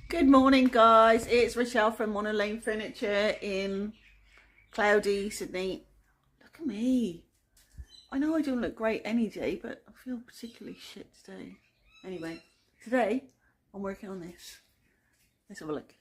Good morning, guys. It's Rochelle from Mono Lane Furniture in cloudy Sydney. Look at me. I know I don't look great any day, but I feel particularly shit today. Anyway, today I'm working on this. Let's have a look.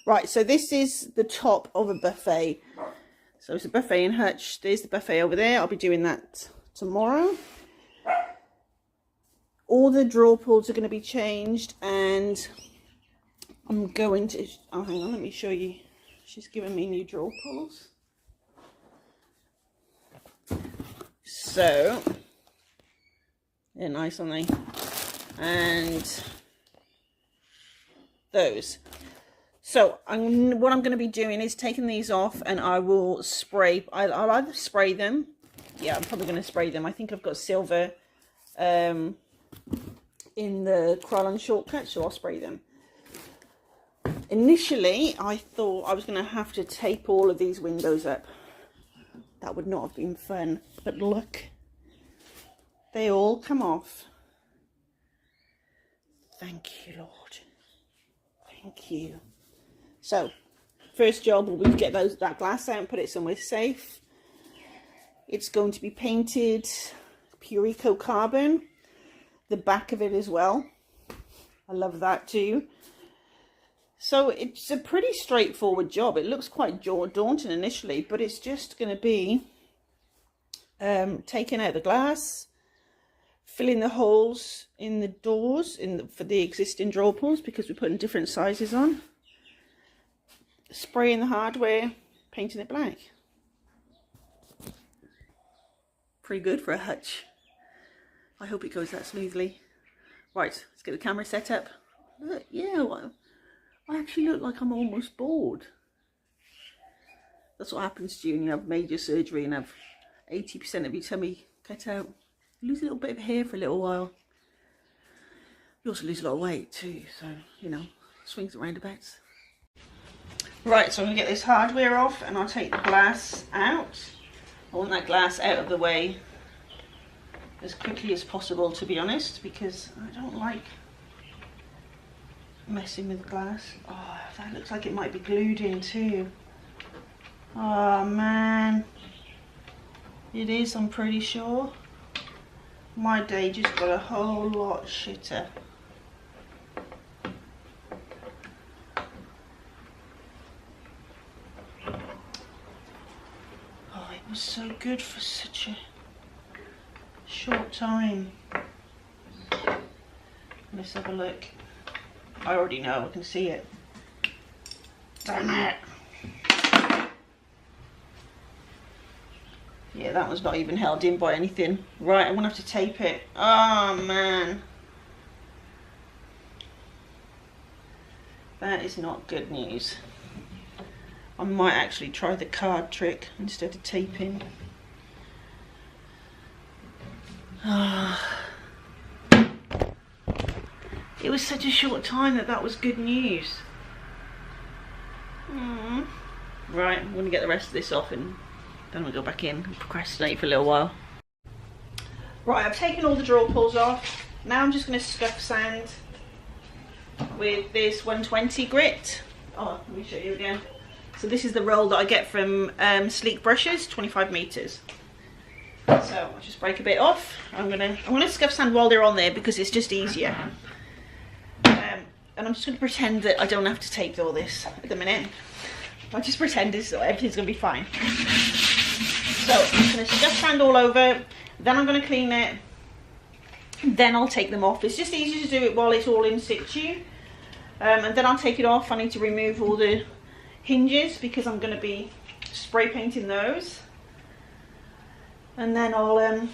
Right, so this is the top of a buffet. So it's a buffet in Hutch. There's the buffet over there. I'll be doing that tomorrow. All the drawer pulls are going to be changed, and I'm going to... Oh, hang on, let me show you. She's given me new drawer pulls. So, they're nice, aren't they? And those. So what I'm going to be doing is taking these off, and I will spray. I'll either spray them. Yeah, I'm probably going to spray them. I think I've got silver in the Krylon shortcut, so I'll spray them. Initially, I thought I was going to have to tape all of these windows up. That would not have been fun. But look, they all come off. Thank you, Lord. Thank you. So, first job will be to get that glass out and put it somewhere safe. It's going to be painted pure eco carbon, the back of it as well. I love that too. So it's a pretty straightforward job. It looks quite daunting initially, but it's just going to be taking out the glass, filling the holes in the doors for the existing drawer pulls, because we're putting different sizes on. Spraying the hardware, painting it black. Pretty good for a Hutch. I hope it goes that smoothly. Right, let's get the camera set up. Look, yeah, I actually look like I'm almost bored. That's what happens to you when you have major surgery and have 80% of your tummy cut out. You lose a little bit of hair for a little while. You also lose a lot of weight too, so, you know, swings and roundabouts. Right, so I'm going to get this hardware off, and I'll take the glass out. I want that glass out of the way as quickly as possible, to be honest, because I don't like messing with glass. Oh, that looks like it might be glued in too. Oh man, it is, I'm pretty sure. My day just got a whole lot shitter. Was so good for such a short time. Let's have a look. I already know, I can see it. Damn it. Yeah, that one's not even held in by anything. Right, I'm gonna have to tape it. Oh man. That is not good news. I might actually try the card trick instead of taping. It was such a short time that was good news. Right, I'm going to get the rest of this off, and then we'll go back in and procrastinate for a little while. Right, I've taken all the drawer pulls off. Now I'm just going to scuff sand with this 120 grit. Oh, let me show you again. So this is the roll that I get from Sleek Brushes, 25 meters. So I'll just break a bit off. I'm gonna scuff sand while they're on there because it's just easier. And I'm just gonna pretend that I don't have to tape all this at the minute. I'll just pretend everything's gonna be fine. So I'm gonna scuff sand all over. Then I'm gonna clean it. Then I'll take them off. It's just easier to do it while it's all in situ. And then I'll take it off. I need to remove all the hinges because I'm going to be spray painting those, and then I'll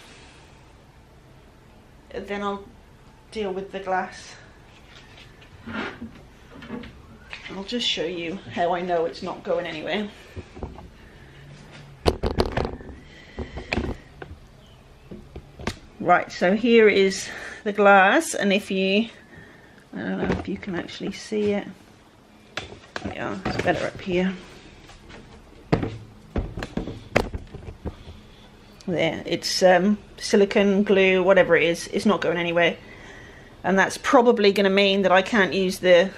deal with the glass I'll just show you how I know it's not going anywhere. Right, so here is the glass, and if you, I don't know if you can actually see it. Yeah, it's better up here. There, it's silicone glue, whatever it is, it's not going anywhere. And that's probably going to mean that I can't use the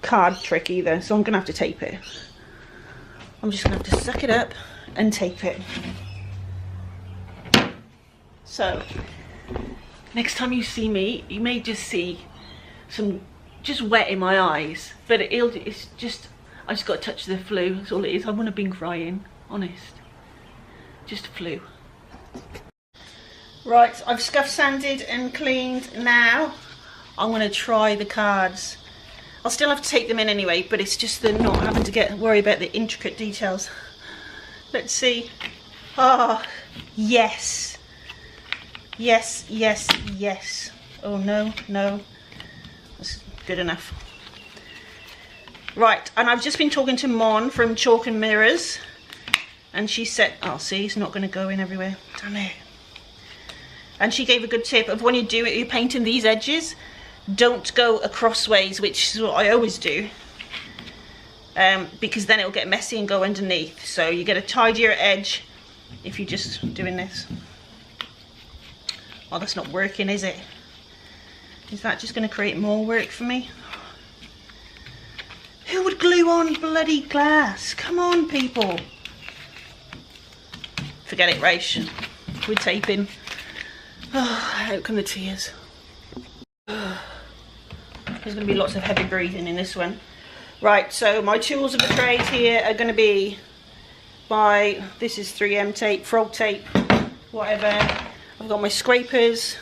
card trick either, so I'm going to have to tape it. I'm just going to have to suck it up and tape it. So, next time you see me, you may just see some just wet in my eyes, but it's just, I just got to touch the flu, that's all it is. I wouldn't have been crying, honest. Just a flu. Right, I've scuff sanded and cleaned. Now I'm going to try the cards. I'll still have to take them in anyway, but it's just the not having to worry about the intricate details. Let's see. Ah, oh, yes. Yes, yes, yes. Oh no, no. That's good enough. Right, and I've just been talking to Mon from Chalk and Mirrors, and she said, oh, see, it's not going to go in everywhere. Damn it. And she gave a good tip of when you do it, you're painting these edges, don't go across ways, which is what I always do, because then it'll get messy and go underneath. So you get a tidier edge if you're just doing this. Oh, that's not working, is it? Is that just going to create more work for me? Who would glue on bloody glass? Come on, people. Forget it, Raish. We're taping. Oh, out come the tears. Oh, there's going to be lots of heavy breathing in this one. Right, so my tools of the trade here are going to be this is 3M tape, frog tape, whatever. I've got my scrapers,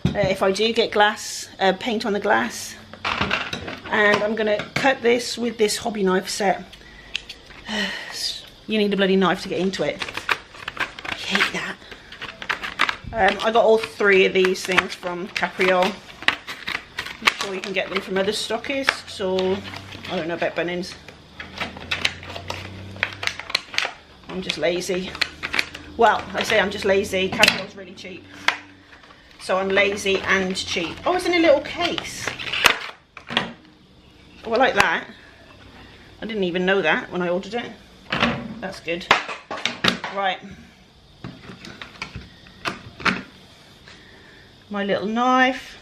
if I do get glass, paint on the glass, and I'm going to cut this with this hobby knife set. You need a bloody knife to get into it. I hate that. I got all 3 of these things from Capriol. I'm sure you can get them from other stockists, or I don't know about Bunnings. I'm just lazy. Well, I say I'm just lazy. Capriol's really cheap. So I'm lazy and cheap. Oh, it's in a little case. Oh, I like that. I didn't even know that when I ordered it. That's good. Right. My little knife.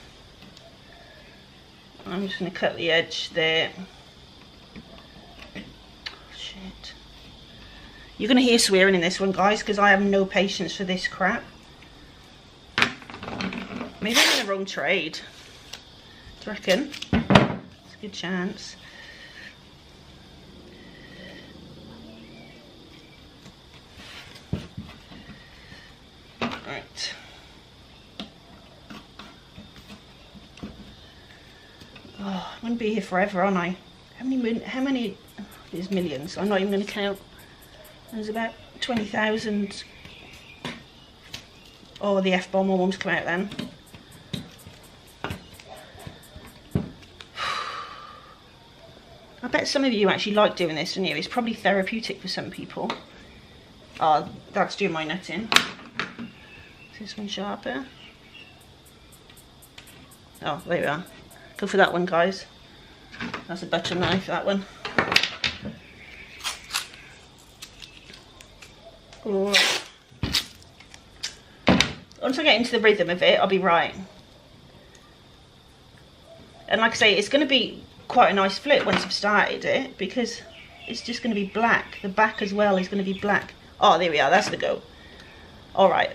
I'm just going to cut the edge there. Shit. You're going to hear swearing in this one, guys, because I have no patience for this crap. Maybe I'm in the wrong trade. Do you reckon? It's a good chance. Right. Oh, I'm going to be here forever, aren't I? How many, there's millions. I'm not even going to count. There's about 20,000. Oh, the F-bomb will want to come out then. I bet some of you actually like doing this, don't you? It's probably therapeutic for some people. Oh, that's doing my nutting. Is this one sharper? Oh, there we are. Go for that one, guys. That's a butter knife, that one. Right. Once I get into the rhythm of it, I'll be right. And like I say, it's going to be quite a nice flip once I've started it, because it's just going to be black. The back as well is going to be black. Oh, there we are. That's the go. All right.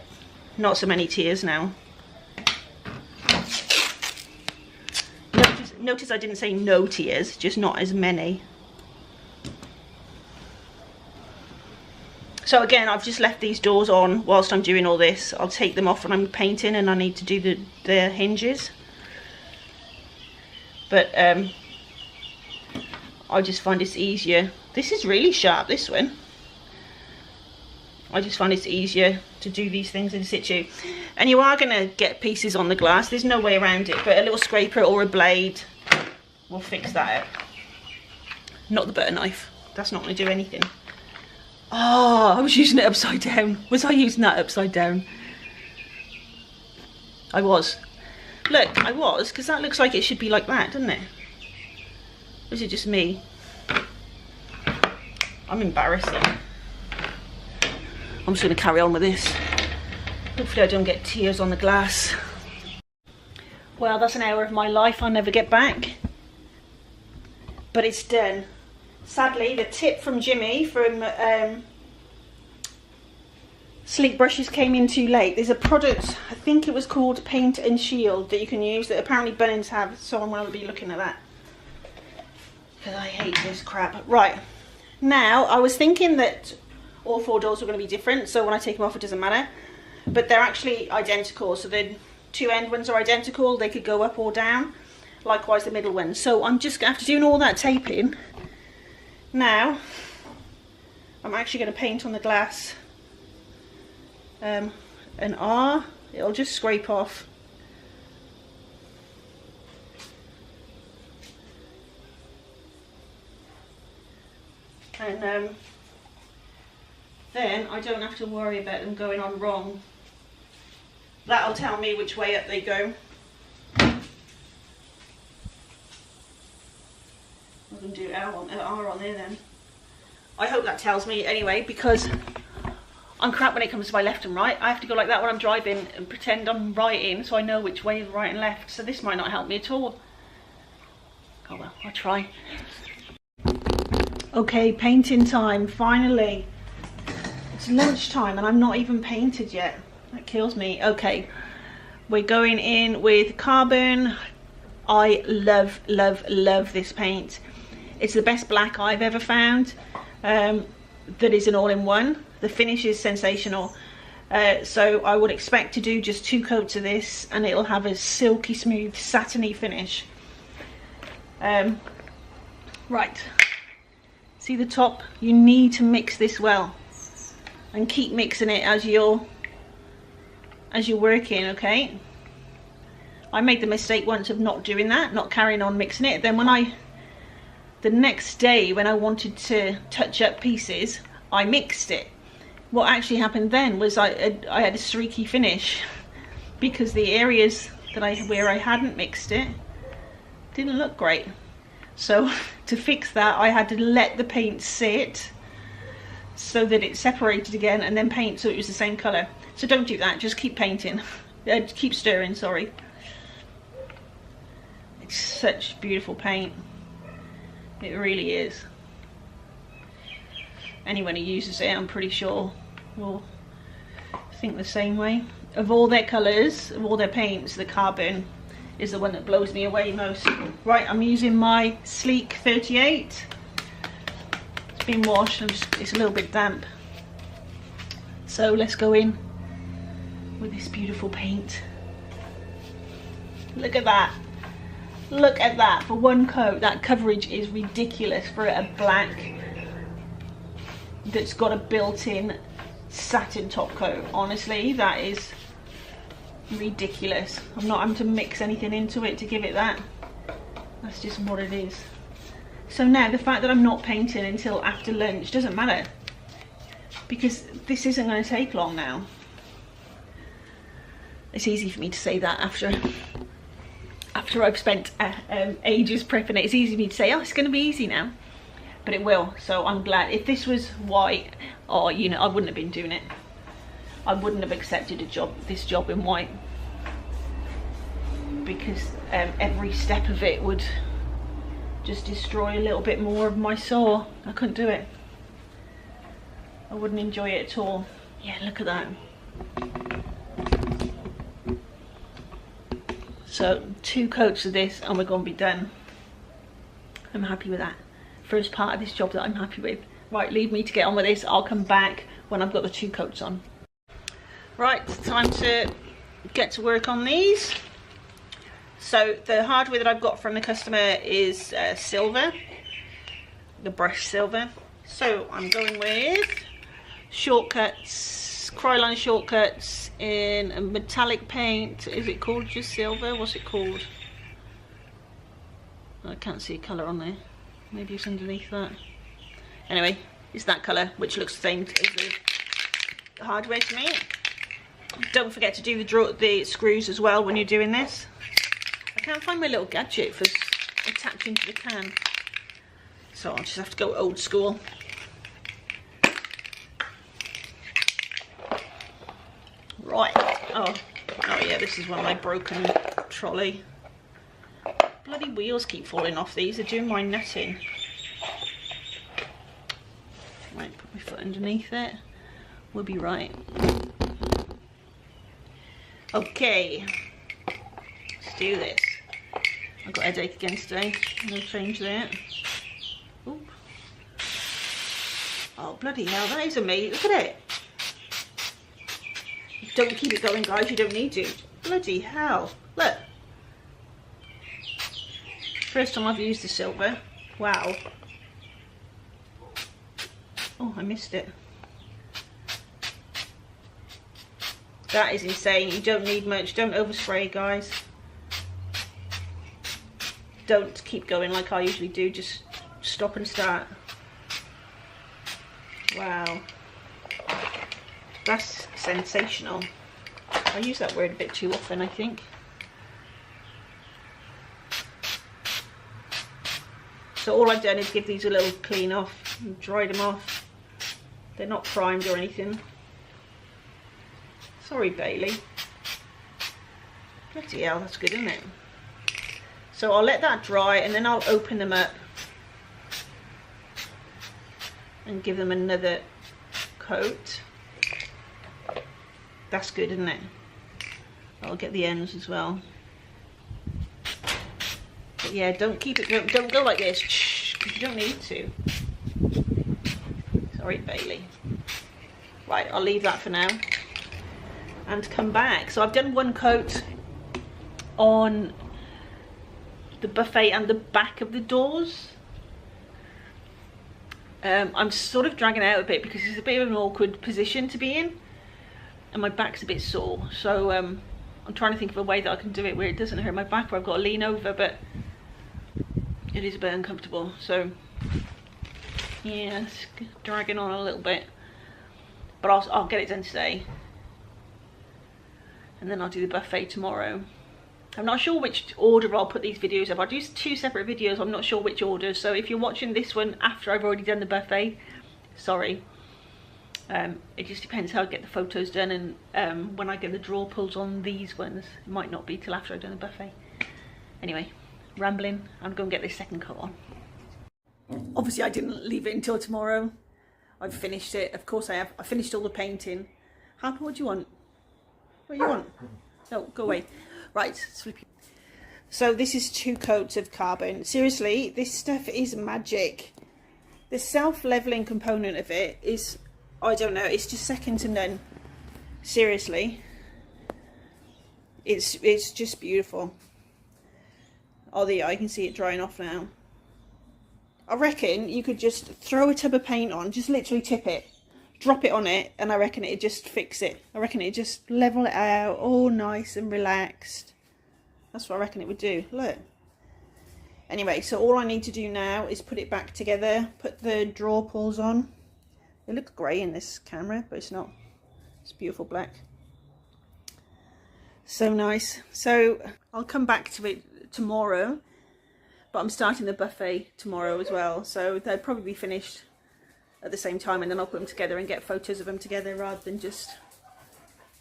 Not so many tears now. Notice I didn't say no tears, just not as many. So again, I've just left these doors on whilst I'm doing all this. I'll take them off when I'm painting and I need to do the hinges. But I just find it's easier. This is really sharp, this one. I just find it's easier to do these things in situ. And you are going to get pieces on the glass. There's no way around it. But a little scraper or a blade we'll fix that up. Not the butter knife. That's not going to do anything. Oh, I was using it upside down. Was I using that upside down? I was. Look, I was, because that looks like it should be like that, doesn't it? Or is it just me? I'm embarrassed then. I'm just going to carry on with this. Hopefully I don't get tears on the glass. Well, that's an hour of my life I'll never get back. But it's done. Sadly, the tip from Jimmy from Sleek Brushes came in too late. There's a product, I think it was called Paint and Shield, that you can use that apparently Bunnings have, so I'm going to be looking at that. Because I hate this crap. Right, now I was thinking that all 4 doors were going to be different, so when I take them off it doesn't matter. But they're actually identical, so the 2 end ones are identical, they could go up or down. Likewise the middle ones. So I'm just after doing all that taping. Now I'm actually going to paint on the glass an R. It'll just scrape off. And then I don't have to worry about them going on wrong. That'll tell me which way up they go. I can do R on there then. I hope that tells me anyway, because I'm crap when it comes to my left and right. I have to go like that when I'm driving and pretend I'm writing so I know which way is right and left. So this might not help me at all. Oh well, I'll try. Okay, painting time, finally. It's lunchtime and I'm not even painted yet. That kills me. Okay, we're going in with Carbon. I love, love, love this paint. It's the best black I've ever found. That is an all-in-one. The finish is sensational. So I would expect to do just 2 coats of this and it'll have a silky smooth satiny finish. Right, see the top? You need to mix this well and keep mixing it as you're working, okay? I made the mistake once of not doing that, not carrying on mixing it. Then when the next day when I wanted to touch up pieces, I mixed it. What actually happened then was I had a streaky finish because the areas where I hadn't mixed it didn't look great. So to fix that, I had to let the paint sit so that it separated again and then paint so it was the same colour. So don't do that, just keep painting. Keep stirring, sorry. It's such beautiful paint. It really is. Anyone who uses it, I'm pretty sure, will think the same way. Of all their colours, of all their paints, the Carbon is the one that blows me away most. Right, I'm using my Sleek 38. It's been washed, it's a little bit damp. So let's go in with this beautiful paint. Look at that. Look at that. For 1 coat, that coverage is ridiculous for a black that's got a built-in satin top coat. Honestly, that is ridiculous. I'm not having to mix anything into it to give it that. That's just what it is. So now the fact that I'm not painting until after lunch doesn't matter, because this isn't going to take long now. It's easy for me to say that after I've spent ages prepping it. It's easy for me to say, oh, it's going to be easy now, but it will. So I'm glad. If this was white, oh, you know, I wouldn't have been doing it. I wouldn't have accepted this job in white, because every step of it would just destroy a little bit more of my soul. I couldn't do it. I wouldn't enjoy it at all. Yeah, look at that. So 2 coats of this and we're going to be done. I'm happy with that. First part of this job that I'm happy with. Right, leave me to get on with this. I'll come back when I've got the 2 coats on. Right, time to get to work on these. So the hardware that I've got from the customer is silver, the brush silver. So I'm going with Shortcuts, Krylon Shortcuts in a metallic paint. Is it called just silver? What's it called? I can't see a colour on there. Maybe it's underneath that. Anyway, it's that colour, which looks the same as the hardware to me. Don't forget to do the screws as well when you're doing this. I can't find my little gadget for attaching to the can, so I'll just have to go old school. Right. Oh yeah, this is one of my broken trolley. Bloody wheels keep falling off these. They're doing my netting. Right, put my foot underneath it. We'll be right. Okay, let's do this. I've got a headache again today. No change there. Oop. Oh bloody hell, that is amazing. Look at it. Don't keep it going, guys. You don't need to. Bloody hell. Look. First time I've used the silver. Wow. Oh, I missed it. That is insane. You don't need much. Don't overspray, guys. Don't keep going like I usually do. Just stop and start. Wow. That's sensational. I use that word a bit too often, I think. So all I've done is give these a little clean off and dry them off. They're not primed or anything. Sorry, Bailey. Bloody hell, that's good, isn't it? So I'll let that dry and then I'll open them up and give them another coat. That's good, isn't it? I'll get the ends as well. But yeah, don't keep it, don't go like this, because you don't need to. Sorry, Bailey. Right, I'll leave that for now and come back. So I've done one coat on the buffet and the back of the doors. I'm sort of dragging out a bit because it's a bit of an awkward position to be in and my back's a bit sore, so I'm trying to think of a way that I can do it where it doesn't hurt my back, where I've got to lean over, but it is a bit uncomfortable. So yeah, it's dragging on a little bit, but I'll get it done today and then I'll do the buffet tomorrow. I'm not sure which order I'll put these videos up. I'll do 2 separate videos. I'm not sure which order, so if you're watching this one after I've already done the buffet, sorry. It just depends how I get the photos done, and when I get the draw pulls on these ones, it might not be till after I've done the buffet. Anyway, rambling. I'm going to get this second coat on. Obviously I didn't leave it until tomorrow. I've finished it, of course I have. I finished all the painting. Harper, what do you want? What do you want? No, go away. Right, sleepy. So this is 2 coats of carbon. Seriously, this stuff is magic. The self-leveling component of it is, I don't know, it's just second to none. Seriously. It's just beautiful. Oh, there you are, you can see it drying off now. I reckon you could just throw a tub of paint on, just literally tip it, drop it on it, and I reckon it'd just fix it. I reckon it'd just level it out, all nice and relaxed. That's what I reckon it would do. Look. Anyway, so all I need to do now is put it back together, put the drawer pulls on. They look grey in this camera, but it's not. It's beautiful black. So nice. So I'll come back to it tomorrow, but I'm starting the buffet tomorrow as well, so they'll probably be finished at the same time, and then I'll put them together and get photos of them together rather than just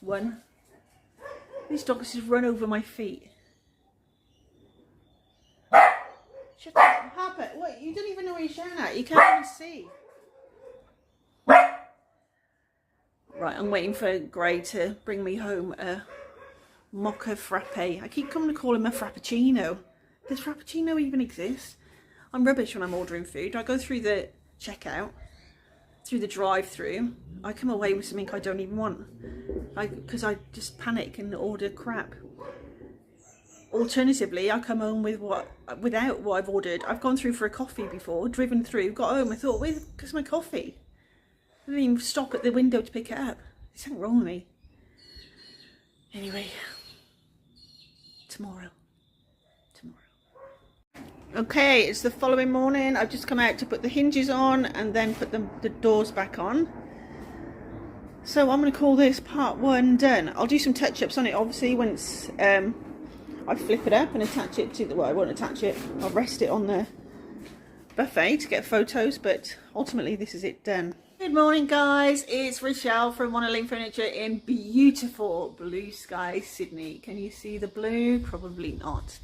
one. These dogs just run over my feet. Shut up, Harper. What? You don't even know what you're shouting at. You can't even see. Right, I'm waiting for Gray to bring me home a mocha frappe. I keep coming to call him a frappuccino. Does frappuccino even exist? I'm rubbish when I'm ordering food. I go through the checkout, through the drive-through. I come away with something I don't even want, because I just panic and order crap. Alternatively, I come home with without what I've ordered. I've gone through for a coffee before, driven through, got home, I thought, where's my coffee? I didn't even stop at the window to pick it up. There's something wrong with me. Anyway, tomorrow. Okay, it's the following morning. I've just come out to put the hinges on and then put the doors back on. So I'm going to call this part 1 done. I'll do some touch-ups on it obviously once I flip it up and attach it to the, well, I won't attach it, I'll rest it on the buffet to get photos, but ultimately this is it done. Good morning guys, it's Rochelle from Monoling Furniture in beautiful blue sky Sydney. Can you see the blue? Probably not.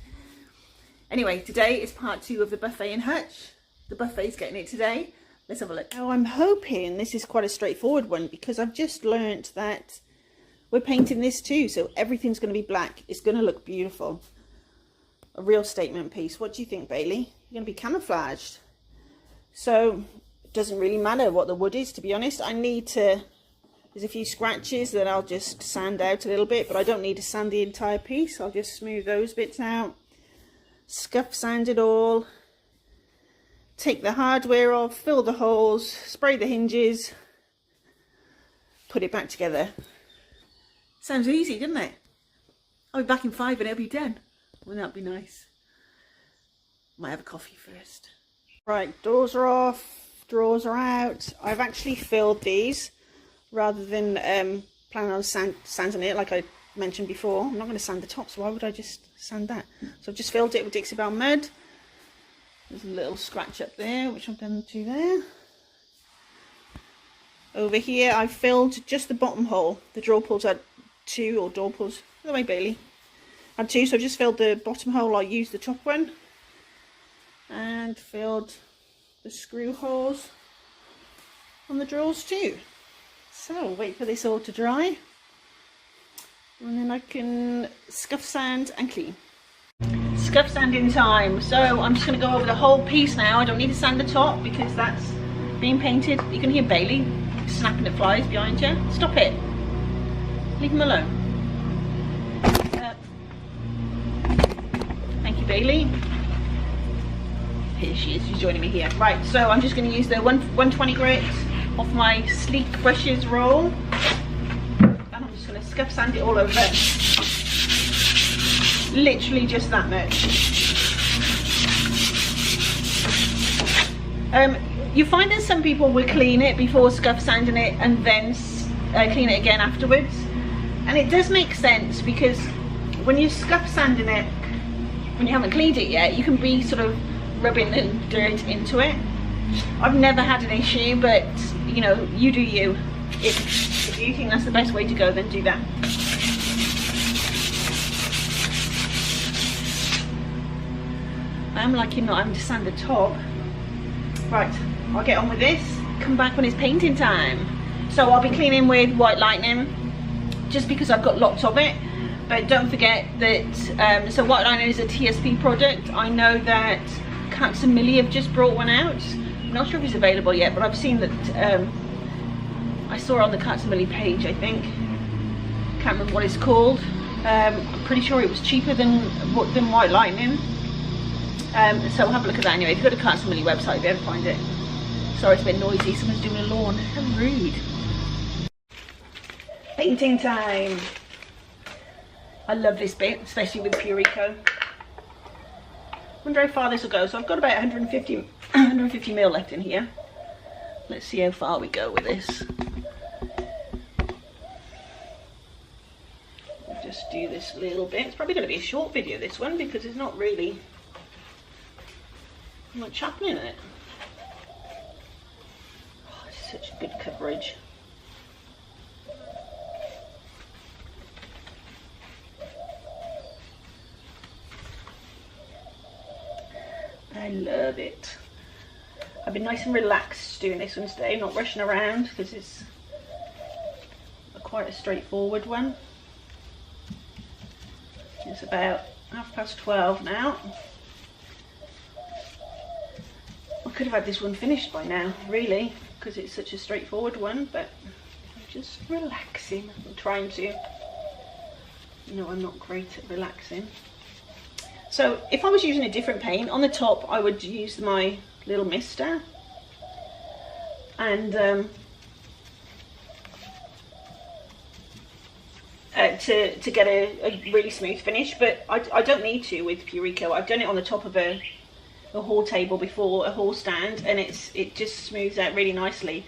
Anyway, today is part 2 of the buffet in Hutch. The buffet's getting it today. Let's have a look. Now I'm hoping this is quite a straightforward one because I've just learnt that we're painting this too, so everything's going to be black. It's going to look beautiful. A real statement piece. What do you think, Bailey? You're going to be camouflaged. So it doesn't really matter what the wood is, to be honest. There's a few scratches that I'll just sand out a little bit, but I don't need to sand the entire piece. I'll just smooth those bits out. Scuff sand it all, take the hardware off, fill the holes, spray the hinges, put it back together. Sounds easy, doesn't it? I'll be back in 5 and it'll be done. Wouldn't that be nice? Might have a coffee first. Right, doors are off, drawers are out. I've actually filled these rather than planning on sanding it like I mentioned before. I'm not going to sand the tops, why would I just sand that? So I've just filled it with Dixie Belle mud. There's a little scratch up there which I've done to there. Over here I filled just the bottom hole. The drawer pulls had 2, or door pulls, the way Bailey had 2, so I just filled the bottom hole. I used the top one and filled the screw holes on the drawers too. So wait for this all to dry, and then I can scuff sand and clean. Scuff sanding time. So I'm just going to go over the whole piece now. I don't need to sand the top because that's being painted. You can hear Bailey snapping at flies behind you. Stop it. Leave him alone. Thank you, Bailey. Here she is. She's joining me here. Right, so I'm just going to use the 120 grit off my sleek brushes roll. Going to scuff sand it all over. Literally just that much. You find that some people will clean it before scuff sanding it and then clean it again afterwards, and it does make sense because when you scuff sanding it when you haven't cleaned it yet, you can be sort of rubbing the dirt into it. I've never had an issue, but you know, you do you. If you think that's the best way to go, then do that. I'm lucky not having to sand the top. Right, I'll get on with this. Come back when it's painting time. So I'll be cleaning with White Lightning, just because I've got lots of it. But don't forget that, so White Lightning is a TSP product. I know that Cats and Millie have just brought one out. I'm not sure if it's available yet, but I've seen that, I saw it on the Cats and Millie page, I think. Can't remember what it's called. I'm pretty sure it was cheaper than White Lightning. So have a look at that anyway. If you go to Cats and Millie website, you'll be able to find it. Sorry, it's a bit noisy. Someone's doing a lawn. How rude. Painting time. I love this bit, especially with Purico. Wonder how far this will go. So I've got about 150 mil left in here. Let's see how far we go with this. We'll just do this little bit. It's probably going to be a short video, this one, because there's not really much happening in it. Oh, it's such good coverage. I love it. I've been nice and relaxed doing this one today, not rushing around, because it's quite a straightforward one. It's about 12:30 now. I could have had this one finished by now, really, because it's such a straightforward one, but I'm just relaxing. I'm trying to. You know, I'm not great at relaxing. So if I was using a different paint, on the top I would use my little mister and to get a really smooth finish, but I don't need to with Purico. I've done it on the top of a a hall table before, a hall stand, and it just smooths out really nicely.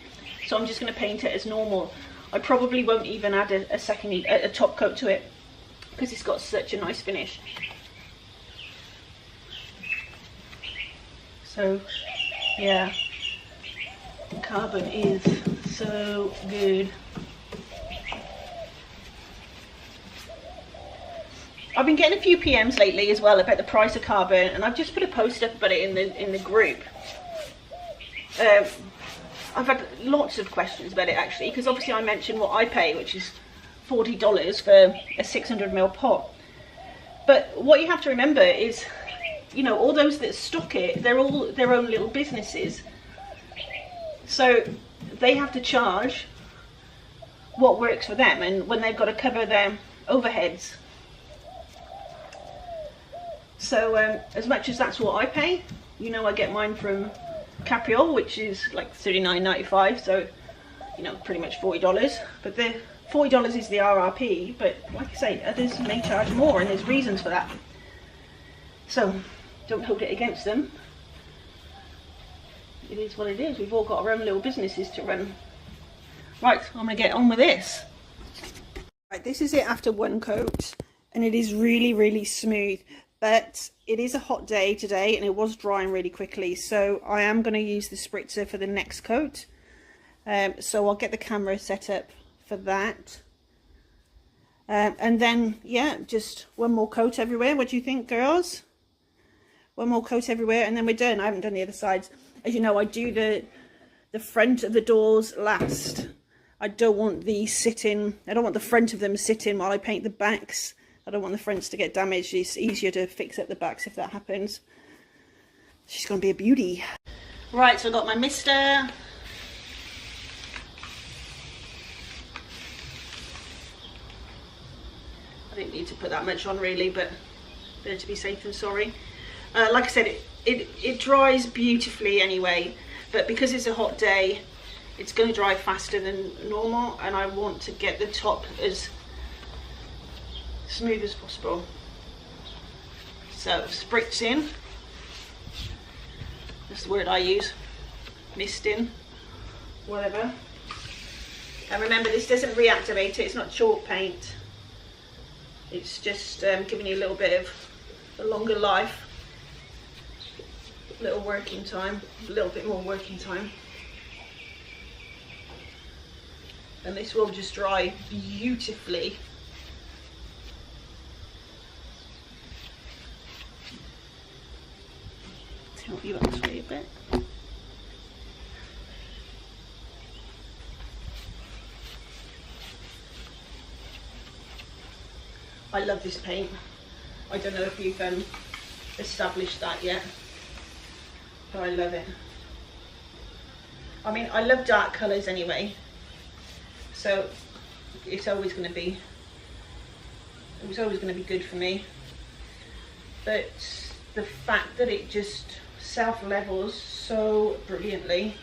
So I'm just going to paint it as normal. I probably won't even add a top coat to it because it's got such a nice finish. So yeah, carbon is so good. I've been getting a few PMs lately as well about the price of carbon, and I've just put a post up about it in the group. I've had lots of questions about it actually, because obviously I mentioned what I pay, which is $40 for a 600ml pot. But what you have to remember is, you know, all those that stock it, they're all their own little businesses. So they have to charge what works for them, and when they've got to cover their overheads. So as much as that's what I pay, you know, I get mine from Capriol, which is like $39.95, so you know, pretty much $40. But the $40 is the RRP, but like I say, others may charge more, and there's reasons for that. So don't hold it against them. It is what it is. We've all got our own little businesses to run. Right, I'm gonna get on with this. Right, this is it after one coat, and it is really, really smooth. But it is a hot day today, and it was drying really quickly, so I am going to use the spritzer for the next coat. So I'll get the camera set up for that. And then, yeah, just one more coat everywhere. What do you think, girls? One more coat everywhere, and then we're done. I haven't done the other sides. As you know, I do the front of the doors last. I don't want these sitting. I don't want the front of them sitting while I paint the backs. I don't want the fronts to get damaged. It's easier to fix up the backs if that happens. She's going to be a beauty. Right, so I've got my mister. I didn't need to put that much on really, but better to be safe than sorry. Like I said, it dries beautifully anyway, but because it's a hot day, it's going to dry faster than normal, and I want to get the top as smooth as possible. So spritz in, that's the word I use, mist in, whatever. And remember, this doesn't reactivate it, it's not chalk paint, it's just giving you a little bit of a longer life, a little working time, a little bit more working time. And this will just dry beautifully. Help you out this way a bit. I love this paint. I don't know if you've established that yet, but I love it. I mean, I love dark colours anyway, so it's always going to be good for me. But the fact that it just self-levels so brilliantly.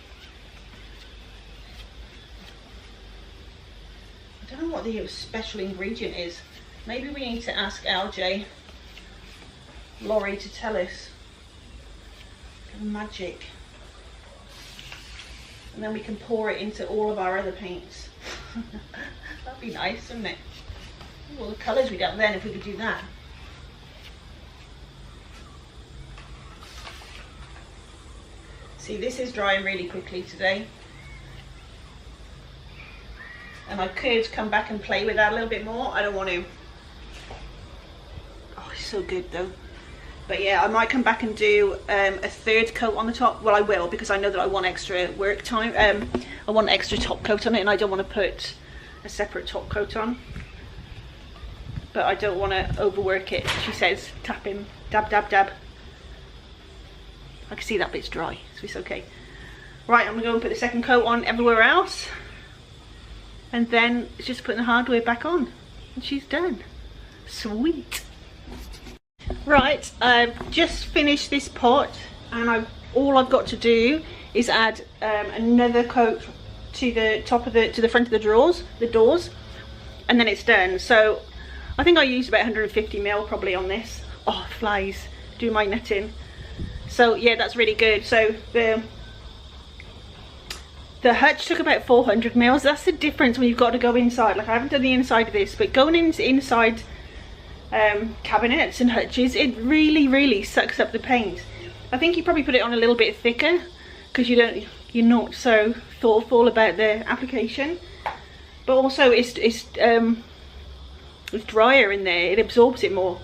I don't know what the special ingredient is. Maybe we need to ask Laurie to tell us. Magic. And then we can pour it into all of our other paints. That'd be nice, wouldn't it? All the colours we'd have then if we could do that. See, this is drying really quickly today, and I could come back and play with that a little bit more. I don't want to. Oh, it's so good though. But yeah, I might come back and do a third coat on the top. Well, I will, because I know that I want extra work time. I want extra top coat on it, and I don't want to put a separate top coat on. But I don't want to overwork it. She says, tap him, dab, dab, dab. I can see that bit's dry, so it's okay. Right, I'm gonna go and put the second coat on everywhere else, and then it's just putting the hardware back on, and she's done. Sweet. Right, I've just finished this pot, and all I've got to do is add another coat to the top of the front of the doors, and then it's done. So I think I used about 150 ml probably on this. Oh, flies, do my netting. So yeah, that's really good. So the Hutch took about 400 mils. That's the difference when you've got to go inside. Like, I haven't done the inside of this, but going inside cabinets and Hutches, it really sucks up the paint. I think you probably put it on a little bit thicker because you're not so thoughtful about the application. But also it's drier in there. It absorbs it more.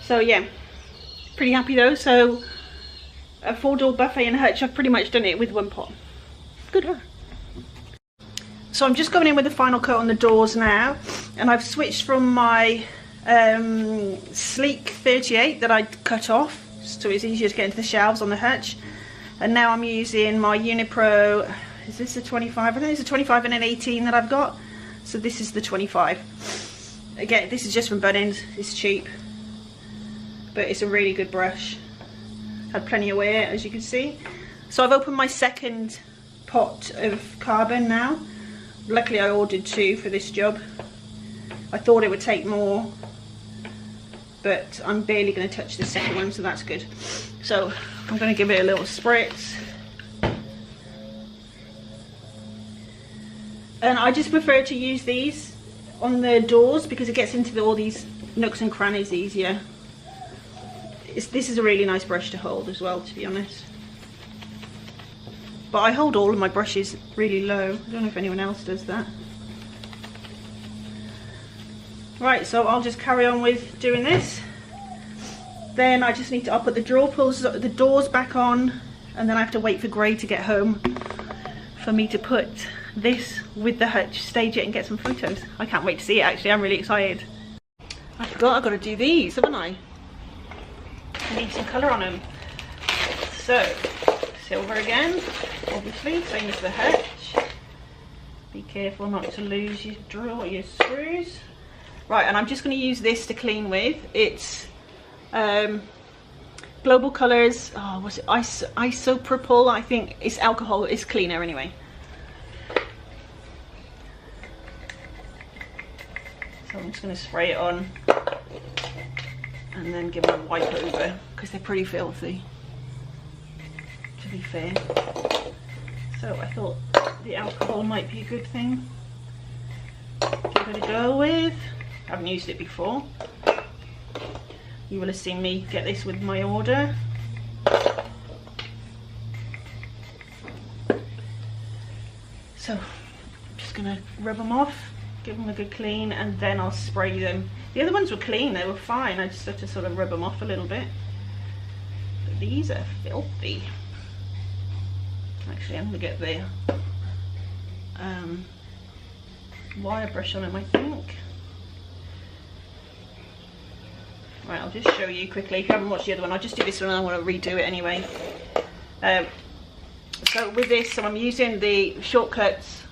So yeah, pretty happy though. So a 4-door buffet and Hutch, I've pretty much done it with one pot. Good work. So I'm just going in with the final coat on the doors now, and I've switched from my sleek 38 that I cut off so it's easier to get into the shelves on the Hutch, and now I'm using my Unipro. Is this a 25? I think it's a 25 and an 18 that I've got. So this is the 25. Again, this is just from Bunnings. It's cheap, but it's a really good brush. Had plenty of wear, as you can see. So I've opened my second pot of carbon now. Luckily I ordered 2 for this job. I thought it would take more, but I'm barely going to touch the second one, so that's good. So I'm going to give it a little spritz. And I just prefer to use these on the doors because it gets into all these nooks and crannies easier. This is a really nice brush to hold as well, to be honest. But I hold all of my brushes really low. I don't know if anyone else does that. Right, so I'll just carry on with doing this. Then I just need to, I'll put the the doors back on, and then I have to wait for Gray to get home for me to put this with the Hutch, stage it and get some photos. I can't wait to see it actually, I'm really excited. I forgot I've got to do these, haven't I? I need some colour on them. So, silver again, obviously, same as the Hutch. Be careful not to lose your drill or your screws. Right, and I'm just going to use this to clean with. It's Global Colours, oh, what's it, isopropyl, I think. It's alcohol, it's cleaner anyway. So I'm just going to spray it on and then give them a wipe over because they're pretty filthy, to be fair. So I thought the alcohol might be a good thing. Give it a go with. I haven't used it before. You will have seen me get this with my order. So I'm just gonna rub them off, give them a good clean, and then I'll spray them. The other ones were clean, they were fine. I just had to sort of rub them off a little bit. But these are filthy. Actually, I'm gonna get the wire brush on them, I think. Right, I'll just show you quickly. If you haven't watched the other one, I'll just do this one and I want to redo it anyway. So with this, so I'm using the Shortcuts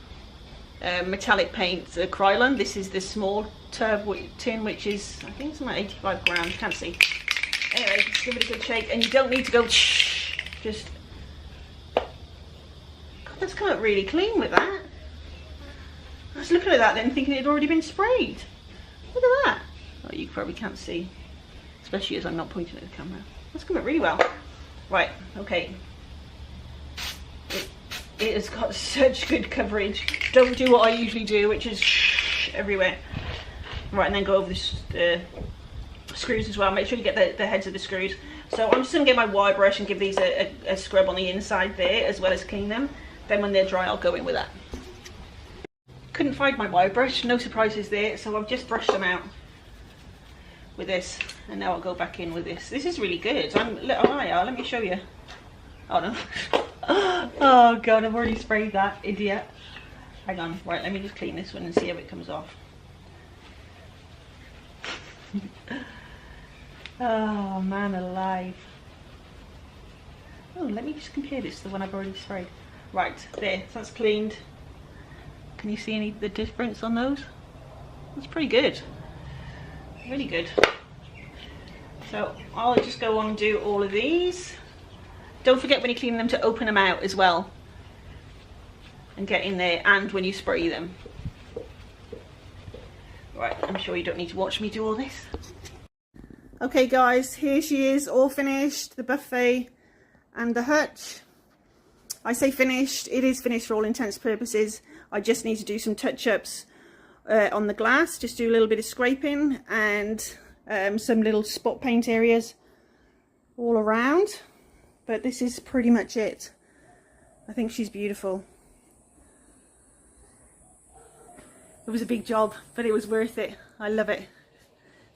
metallic paint, the Krylon. This is the small tin, which is, I think it's about 85 grams, can't see. Anyway, just give it a good shake, and you don't need to go shh, just, God, that's come out really clean with that. I was looking at that then thinking it had already been sprayed. Look at that. Oh, you probably can't see, especially as I'm not pointing at the camera. That's come out really well. Right, okay. It has got such good coverage. Don't do what I usually do, which is shh everywhere. Right, and then go over the screws as well. Make sure you get the heads of the screws. So I'm just going to get my wire brush and give these a scrub on the inside there, as well as clean them. Then when they're dry, I'll go in with that. Couldn't find my wire brush, no surprises there, so I've just brushed them out with this, and now I'll go back in with this. This is really good. Let me show you. Oh no. Oh god, I've already sprayed that, idiot. Hang on, right, let me just clean this one and see how it comes off. Oh man alive. Oh, let me just compare this to the one I've already sprayed. Right, there, so that's cleaned. Can you see the difference on those? That's pretty good. Really good. So I'll just go on and do all of these. Don't forget when you clean them to open them out as well and get in there, and when you spray them. Right, I'm sure you don't need to watch me do all this. Okay guys, here she is, all finished, the buffet. And the hutch, I say finished, it is finished for all intents and purposes. I just need to do some touch-ups on the glass, just do a little bit of scraping and some little spot paint areas all around. But this is pretty much it. I think she's beautiful. It was a big job, but it was worth it. I love it.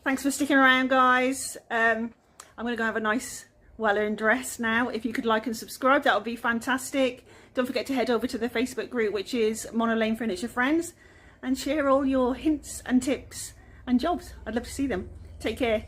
Thanks for sticking around, guys. I'm going to go have a nice well-earned rest now. If you could like and subscribe, that would be fantastic. Don't forget to head over to the Facebook group, which is Mono Lane Furniture Friends, and share all your hints and tips and jobs. I'd love to see them. Take care.